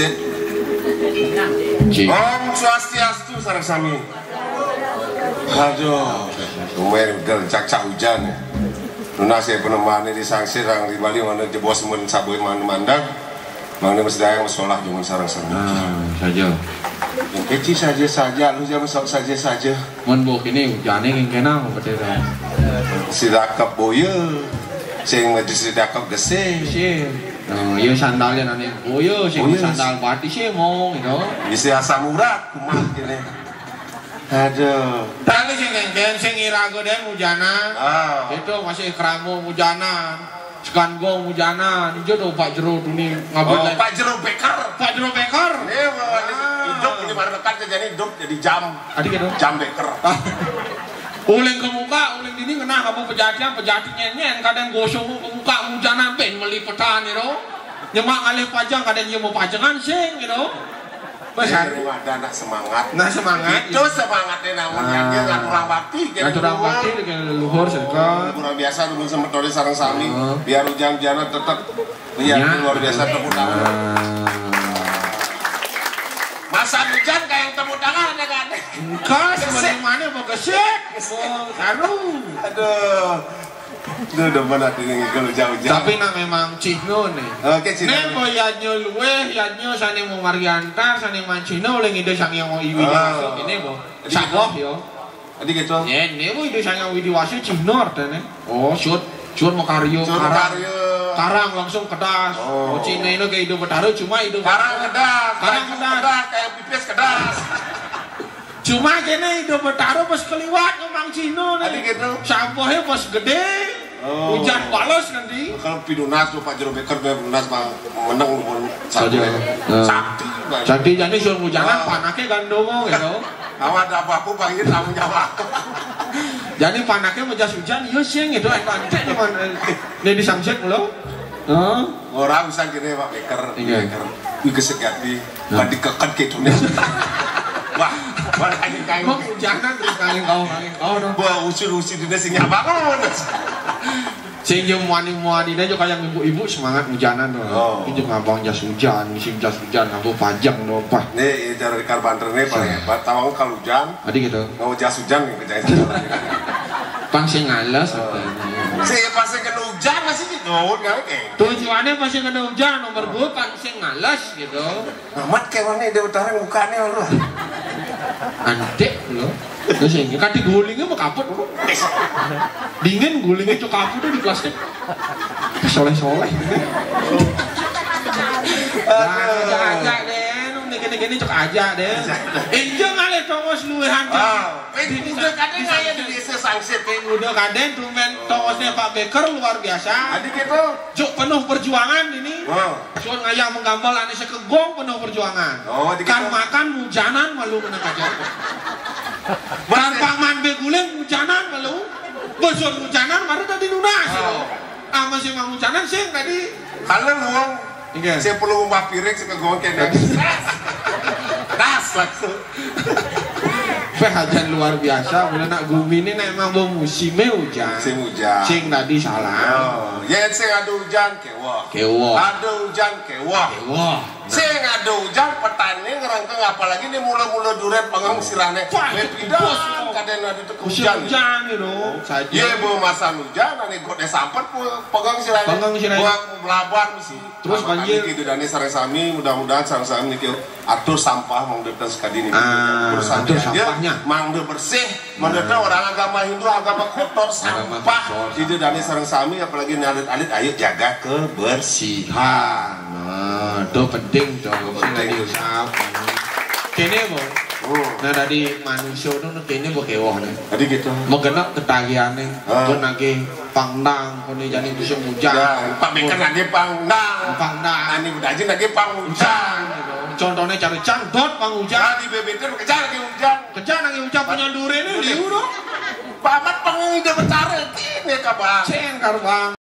Sit. Om Swastiastu sareng sami. Aduh, lumayan udah cak-cak hujan ya. Nuna saya penemani di Sangsir yang di Bali mana jebos men saboy mandang. Mana mesti dayang masalah jangan sarang-sarang. Saja. Yang kecil saja, lu jangan sok saja. Mun buk ini hujannya yang kena pada dah. Si dakap boye, sing si dakap gese. Iya sandalnya nanti. Oh iya, sing sandal batik sih mau gitu. Bisa asam urat, kumah gini. Aduh. Tadi sing irago deh hujanan. Itu masih keramu hujanan. Sekan gong hujanan. Itu tuh Pak Jero ini ngapain? Pak Jero Beker. Pak Jero Beker. Hidup ini mana dekat jadi hidup jadi jam. Adik gitu. Jam Beker. Uling ke muka, uling ini kena kamu pejati nyenyen kadang gosong ke muka hujanan ben melipetan gitu. Nyemak alih pajang kadang dia mau pajangan sing gitu. Besar ada anak semangat. Nah semangat. Itu semangatnya namanya dia ngaturang bakti. Ngaturang bakti dengan leluhur serta. Kurang biasa dulu sama Tore sareng sami. Biar hujan-hujanan tetap luar biasa tepuk tangan. Masa hujan kayak yang tepuk tangan ya kan? Enggak, mana mau gesek. Taruh. Aduh. Itu udah benar ini kalau jauh-jauh. Tapi nak memang Cino nih. Oke Cino. Nih mau yanyo luwe, yanyo sani mau Mariantar, sani Mancino, oleh ide sang yang mau Iwi Diwasu. Ini mau saboh yo. Tadi gitu. Ini mau ide sang yang Iwi Diwasu Cino artinya. Oh shoot mau karyo. Karang langsung kedas. Oh Cino ini kayak ide betaru cuma ide. Karang kedas kayak pipis kedas. Cuma kene ide betaru pas keliwat ngomong Cino nih. Tadi gitu. Sampahnya pas gede. Hujan balas nanti. Kalau pidunas tuh Pak Jero Beker dia pidunas menang pun saja. Sakti jadi suruh hujanan panaknya gandongo gitu. Awak ada apa-apa panggil tamu Jawa. Jadi panaknya mau jas hujan, iya sih gitu. Antek cuman ini disangset lo. Orang bisa gini Pak Beker. Beker. Wih kesekati. Badi kekat gitu nih. Wah, kain. Kok hujanan terus kain kau dong. Wah, usul-usul dia sing nyapa banget. Sing jeung muani-muani aja kayak ibu-ibu semangat hujanan tuh. Itu ngabang jas hujan, musim jas hujan, ngabang pajang doang Pak. Nih, cara di Karbanter nih paling hebat. Tawang kalau hujan. Adik gitu. Mau jas hujan nih kerjain. Pang sing ngalas. Saya pasti kena hujan masih ditut kali kayak. Tujuannya pasti kena hujan nomor 2 pang sing ngalas gitu. Amat kayak mana dia utara mukanya lu. Antek lo. Terus ini kan digulingnya mau kaput. Dingin gulingnya cok kaput di plastik. Soleh-soleh. Aja deh. Gini cok aja deh. Injeng ale tongos luwehan. Ini udah kadang aya di desa Sangsit. Udah kadang tumen tongosnya Pak Beker luar biasa. Adik itu. Cuk penuh perjuangan ini. Soal ngayah menggambal ane sekegong penuh perjuangan. Kan makan hujanan malu menang aja. Barang man beguling hujanan malu. Besok hujanan baru tadi lunas. Masih mau hujanan sih tadi. Kalau luang. Saya perlu umpah piring sekegong kayak das langsung. Hujan luar biasa, mulai nak bumi ini memang mau musimnya hujan. Musim hujan. Sing tadi salah. Ya sing ada hujan kewah. Ada hujan kewah. Sing ada hujan petani ngerangkeng apalagi ini mula-mula duret pengang sirane. Pindah kadang ada itu hujan. Hujan gitu. Iya mau masa hujan, ane gode sampet pegang sirane. Buang melaban misi. Terus banjir. Gitu dan sareng sami mudah-mudahan sareng sami niku atur sampah mang depan sekali ini. Atur sampahnya. Mang bersih, menurutnya orang agama Hindu agama kotor sampah. Itu dan sareng sami apalagi alit-alit ayo jaga kebersihan. Itu penting tuh. Penting sampah. Kene mau. Nah tadi manusia itu kayaknya berkewah nih. Tadi gitu. Menggenap ketagihan nih. Itu lagi pangdang, kini jadi musim hujan. Pak Beker lagi pangdang. Ani udah aja lagi pang hujan. Contohnya cari cangdot pang hujan. Di BBT kejar lagi hujan. Kejar lagi hujan punya dure ini liu dong. Pamat pang ide bercara ini kabar. Cengkar bang.